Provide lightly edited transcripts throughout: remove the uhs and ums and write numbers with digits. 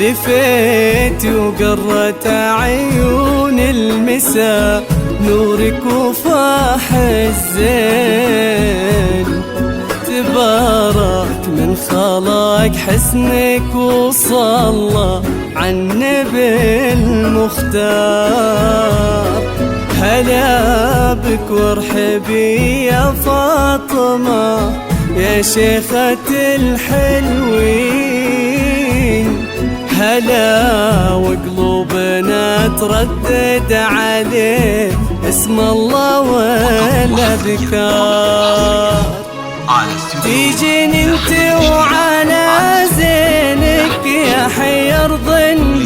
لفيت وقرت عيون المساء نورك وفاح الزين. تبارك من خلق حسنك وصلى عالنبي المختار. هلا بك وارحبي يا فاطمة يا شيخة الحلوين. هلا وقلوبنا تردد عليه اسم الله ولا ذكار. تيجين انت وعلى زينك يا حي ارض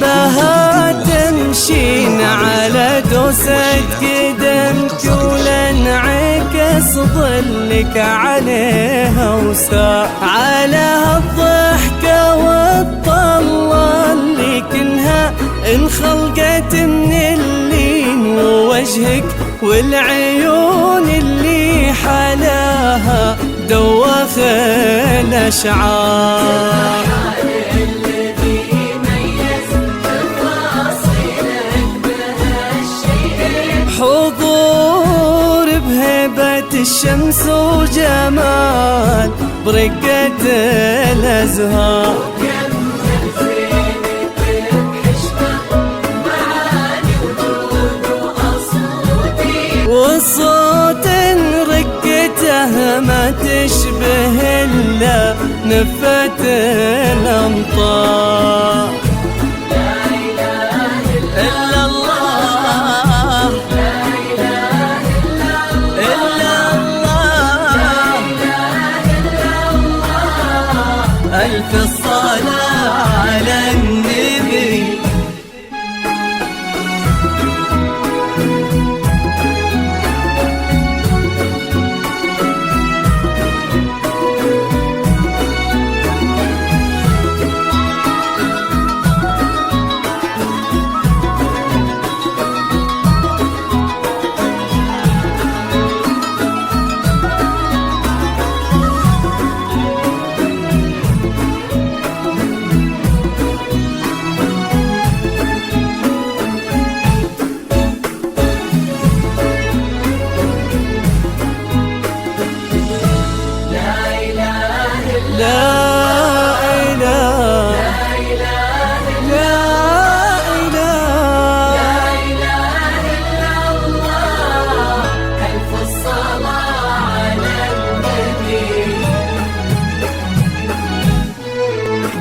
بها تمشين على دوسة قدمك ولنعكس ظلك عليها وساع على هالضحكة والطلة اللي كنها انخلقت من اللين ووجهك والعيون اللي حلاها دوخ الأشعار. حضور بهيبة الشمس وجمال برقة الأزهار. وصوت رقته ما تشبه إلا نفة الأمطار. لا إله إلا الله لا إله إلا الله لا إله إلا الله. ألف الصلاة على النبي.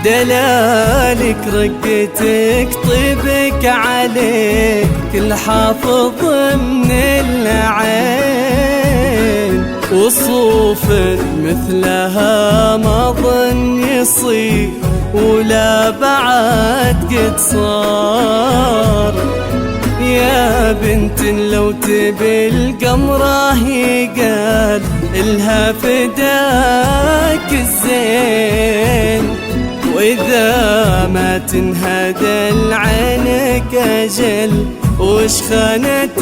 دلالك رقتك طيبك عليك كل حافظ من العين. وصوف مثلها ما ظن يصير ولا بعد قد صار. يا بنت لو تبي القمرة يقال إلها فداك الزين. وإذا ما تنهدى لعينك أجل وش خانت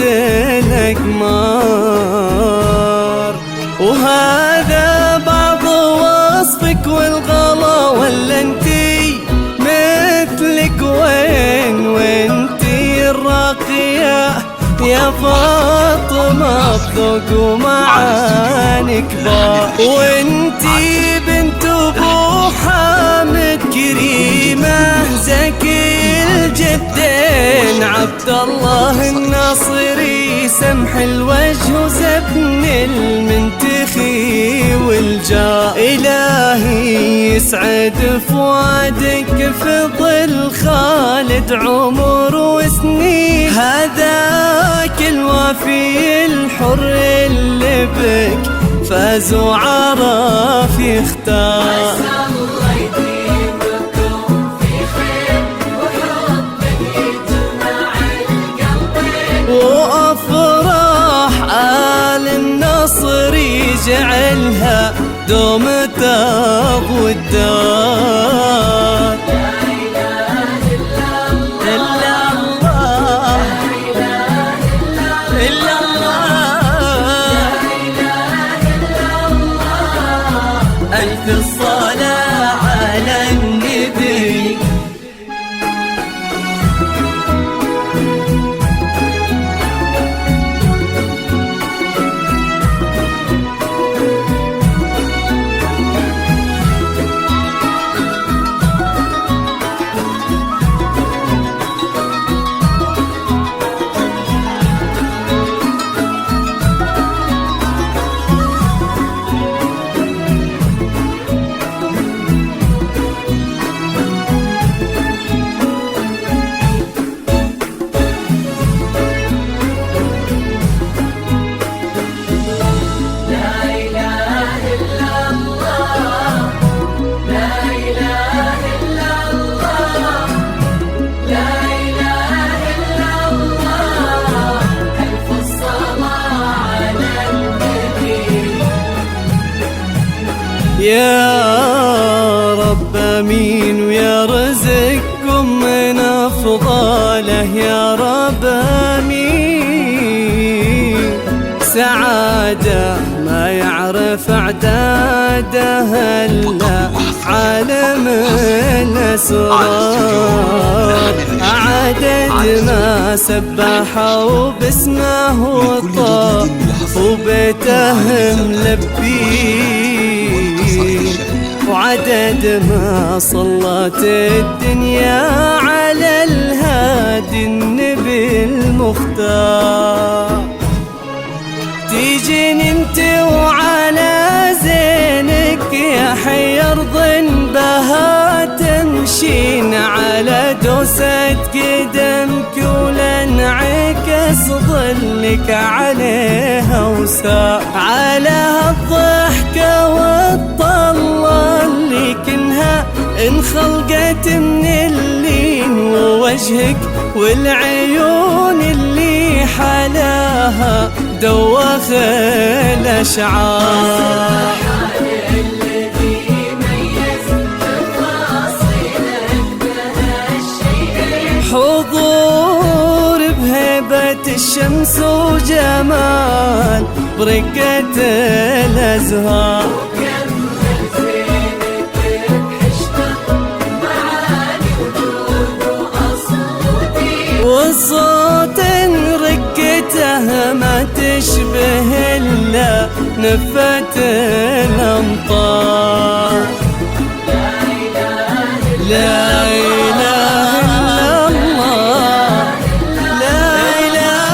الأقمار. وهذا بعض وصفك والغلا ولا انتي مثلك وين وانتي الراقية يا فاطمة بذوق ومعاني كبار. وانتي بنت ابو حامد كريمة زكي الجدين عبد الله الناصري سمح الوجه وزبن المنتخي والجاه. إلهي يسعد فؤادك في ظل خالد عمر وسنين. هذاك الوافي الحر اللي بك فاز وعرف يختار. الله يديمكم في خير وحب يجمع القلبين. وأفراح آل النصر يجعلها دوم تاب والدار. لا إله إلا الله لا إله إلا الله ألف الصلاة على النبي. يا رب امين ويرزقكم من افضاله يا رب امين. سعادة ما يعرف اعدادها الا عالم الاسرار، عدد ما سبحوا باسمه وطاف وبيتهم لبيه، وعدد ما صلت الدنيا على الهادي النبي المختار. تيجين انت وعلى زينك يا حي ارض بها تمشين على دوسة قدمك ولنعكس ظلك عليها وساء على الضحكة والطلة اللي كنها انخلقت من اللين، ووجهك والعيون اللي حلاها دوخ الأشعار. حضور بهيبة الشمس وجمال برقة الأزهار، والصوت رقته ما تشبه إلا نفة الأمطار. لا إله إلا الله، لا إله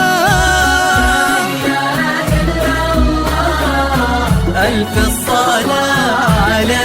إلا الله، ألف الصلاة على